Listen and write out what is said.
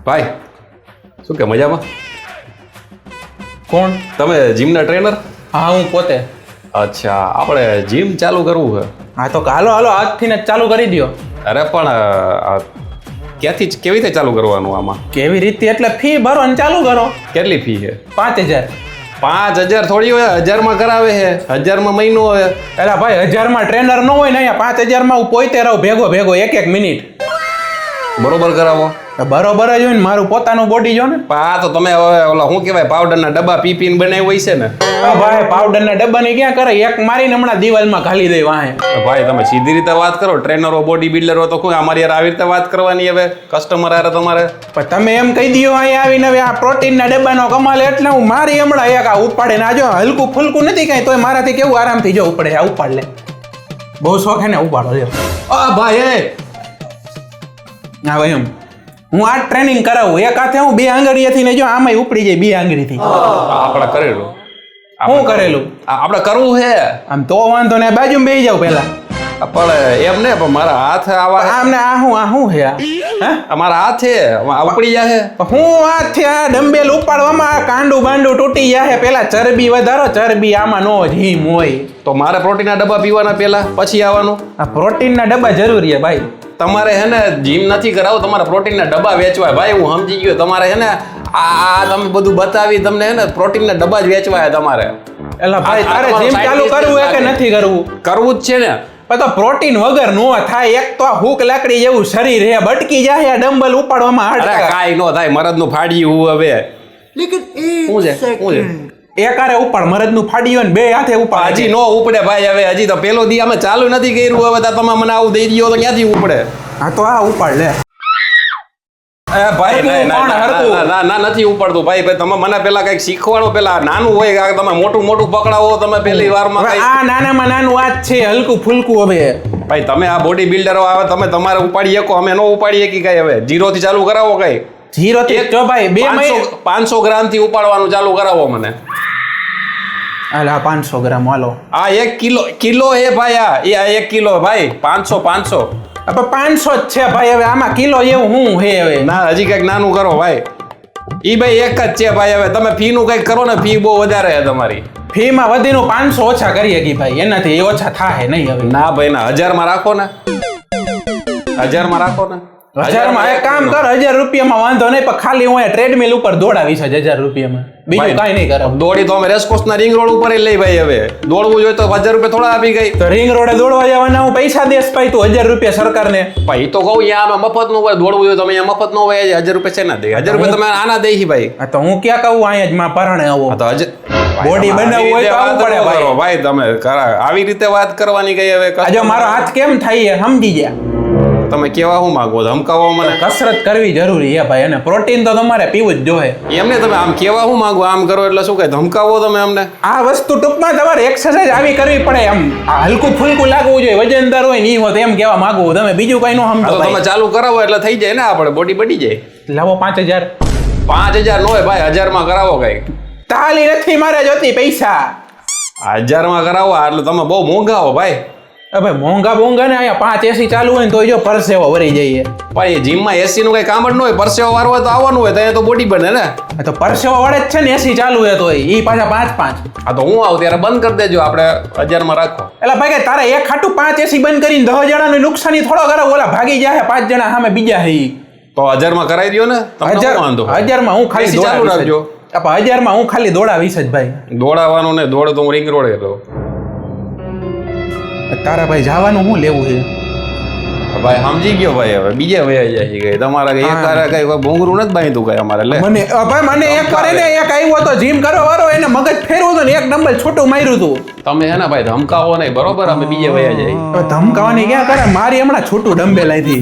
ભાઈ શું કે મજામાં? કોણ? તમે જીમના ટ્રેનર? હા હું પોતે. અચ્છા, આપણે જીમ ચાલુ કરવું છે. હા તો હાલો હાલો આજથી જ ચાલુ કરી દો. અરે પણ ક્યાંથી કેવી રીતે ચાલુ કરવાનું આમાં? કેવી રીતે એટલે ફી ભરો અને ચાલુ કરો. કેટલી ફી છે? 5000. 5000 થોડી હોય, 1000 કરાવે છે. 1000 મહિનો હોય. એલા ભાઈ 1000 ટ્રેનર ન હોય ને, અહીંયા 5000 હું પોતે રહું ભેગો એક મિનિટ. બરોબર કરાવો. બરોબર જ હોય ને, મારું પોતાનું બોડી જો ને. આ તો તમે હવે ઓલા શું કહેવાય પાવડરના ડબ્બા પીપીને બનાવ્યું હોય છે ને. ભાઈ પાવડરના ડબ્બાની ક્યાં કરે, એક મારીને હમણાં દિવાલમાં ઘાલી દે વાહે. ભાઈ તમે સીધી રીતે વાત કરો. ટ્રેનરો બોડી બિલ્ડરો તો કોઈ અમારી યાર આવી રીતે વાત કરવાની હવે કસ્ટમર આરે તમારે. પણ તમે એમ કહી દો અહીંયા આવીને હવે આ પ્રોટીનના ડબ્બાનો કમાલ એટલે હું મારી હમણાં એક આ ઉપાડે ને આજો હલકું ફૂલકું નથી કાંઈ તોય મારાથી કેવું આરામથી જો ઉપડે. આ ઉપાડ લે, બહુ શોખ હે ને, ઉપાડો લ્યો. ભાઈ હા ભાઈ એમ હું આ ટ્રેનિંગ કરાવું. એક હાથે હું 2 આંગળીએથી ને જો આમાંય ઉપડી જાય 2 આંગળીથી. આપણે કરેલું. શું કરેલું? આપણે કરવું છે આમ તો વાંધો ને, બાજુમાં બેસી જાવ પેલા. પણ એમ ને, પણ મારા હાથ આવા આમને આ શું છે હા? અમારા હાથ છે ઉપડી જાય. હું હાથથી આ ડમ્બેલ ઉપાડવામાં આ કાંડું બાંડું તૂટી જાય. પેલા ચરબી વધારો, ચરબી આમાં નો જ હિમ હોય. તો મારે પ્રોટીનના ડબ્બા પીવાના પેલા પછી આવવાનું. આ પ્રોટીનના ડબ્બા જરૂરી છે ભાઈ. તમારે હે ને જીમ નથી કરાવું, તમારે પ્રોટીનના ડબ્બા વેચવાય. ભાઈ હું સમજી ગયો. તમારે હે ને આ તમે બધું બતાવી, તમને હે ને પ્રોટીનના ડબ્બા જ વેચવાય તમારે. એલા ભાઈ તારે જીમ ચાલુ કરવું હે કે નથી કરવું? કરવું જ છે ને. તો પ્રોટીન વગર નો થાય. એક તો હુક લાકડી જેવું શરીર હે, બટકી જાય ડમ્બલ ઉપાડવામાં. અરે કાઈ નો થાય, મરદનું ફાડ્યું હવે. શું છે એકારે ઉપાડ, મરદનું ફાડ્યું ને 2 હાથે ઉપાડ. હજી નો ઉપડે ભાઈ. હવે હજી તો પેલો દી અમે ચાલુ નથી કર્યું. હવે તો તમે મને આવું દઈ દો તો ક્યાંથી ઉપડે? હા તો આ ઉપાડ લે. ભાઈ ના નથી ઉપડતું ભાઈ. તમે મને પેલા કઈક શીખવાડો. પેલા નાનું હોય, તમે મોટું પકડાવો. તમે પહેલી વારમાં આ નાનામાં નાનું આ જ છે, હલકું ફૂલકું. હવે ભાઈ તમે આ બોડી બિલ્ડરો આવે, તમે તમારે ઉપાડી શકો, અમે નો ઉપાડીએ કે કઈ. હવે 0 થી ચાલુ કરાવો કઈ. 0 થી જો ભાઈ 500 ગ્રામ થી ઉપાડવાનું ચાલુ કરાવો મને. હાલા 500 ગ્રામ હાલો. આ 1 કિલો હે ભાઈ. આ 1 કિલો ભાઈ. 500 હવે 500 જ છે ભાઈ. હવે આમાં કિલો એવું હું હે? હવે ના હજી કઈક નાનું કરો ભાઈ. ઈ ભાઈ એક જ છે ભાઈ. હવે તમે ફી નું કઈક કરો ને, ફી બહુ વધારે છે તમારી. ફી માં વધીનું 500 ઓછા કરી શકી ભાઈ. એનાથી ઓછા થાય નહીં. હવે ના ભાઈ ના, 1000 માં રાખો ને. 1000 માં રાખો ને. 1000 માં એક કામ કર, 1000 રૂપિયામાં વાંધો નહીં, પણ ખાલી હું ટ્રેડમિલ ઉપર દોડાવીશ 1000 રૂપિયામાં. બીજું કાંઈ નહીં કરો. દોડી તો અમે રેસકોર્સ ના રિંગ રોડ ઉપર લઈ ભાઈ. હવે દોડવું જોઈએ તો 1000 રૂપિયા થોડા આપી ગઈ. તો રિંગ રોડે દોડવા જવાના હું પૈસા દેશ ભાઈ. તું 1000 રૂપિયા સરકારને. ભાઈ તો કહું અહીંયા મફત નું હોય. દોડવું જોઈએ તો અહીંયા મફત નો હોય. 1000 રૂપિયા છે ના દે. 1000 રૂપિયા તમે આના દઈ ભાઈ. હા તો હું ક્યાં કહું, અહીંયા જ માં પરણે આવો. તો બોડી બનાવવું હોય તો આવવું પડે ભાઈ. ભાઈ તમે આવી રીતે વાત કરવાની કઈ હવે? આજે મારો હાથ કેમ થાય સમજી ગયા? તમે કેવા શું માંગો? ધમકાવો મને? કસરત કરવી જરૂરી છે ભાઈ, અને પ્રોટીન તો તમારે પીવું જ જોઈએ. એમને તમે આમ કેવા શું માંગો? આમ કરો એટલે શું કઈ ધમકાવો તમે અમને? આ વસ્તુ ટૂંકમાં તમારે એક્સરસાઇઝ આવી કરવી પડે. એમ હલકું ફૂલકું લાગવું જોઈએ. વજનદાર હોય નહીં હોત એમ કેવા માંગુ. તમે બીજું કઈ નો સમજો. તમે ચાલુ કરાવો એટલે થઈ જાય ને, આપણે બોડી બની જાય. લાવો 5000. 5000 નો હોય ભાઈ. 1000 માં કરાવો કઈ. તાલી નથી મારે જોતી પૈસા. 1000 માં કરાવો એટલે તમે બહુ મોંઘા હો ભાઈ. ભાઈ મોંઘા ને અહીંયા 5 AC ચાલુ હોય ને તો જો પરસેવો વરી જઈએ. ભાઈ જીમમાં એસી નું કઈ કામ જ ન હોય. પરસેવો વાળો હોય તો આવવાનું હોય. ત્યાં તો બોડી બને ને. તો પરસેવો વળે જ છે ને, AC ચાલુ હોય તો ઈ પાછા 5. હા તો હું આવું ત્યારે બંધ કરી દેજો. આપણે 1000 માં રાખો. એટલે ભાઈ તારે એક ખાટું 5 AC બંધ કરીને 10 જણાનું નુકસાની થોડો કરો. ઓલા ભાગી જાય 5 જણા સામે બીજા હે. તો 1000 માં કરાવી દો ને. 1000 માં હું ખાલી ચાલુ રાખજો. 1000 માં હું ખાલી દોડાવીશ જ ભાઈ. દોડાવાનું ને દોડ તો હું રિંગ રોડે તો. તારા ભાઈ જવાનું શું લેવું છે ભાઈ? સમજી ગયો ભાઈ. હવે બીજે વયા જાય ગઈ તમારા કઈ ભોંગરું નથી બાંધ્યું કઈ અમારે. મને ભાઈ મને એક વાર એને એક આવ્યો તો જીમ કરવા વાળો, એને મગજ ફેરવું હતું ને એક ડમ્બલ છોટું માર્યું હતું. તમે હે ને ભાઈ ધમકાવો નહીં બરોબર. અમે બીજે વયા જાય. ધમકાવાની ક્યાં કરે? મારી હમણાં છોટું ડમ્બેલ આવી.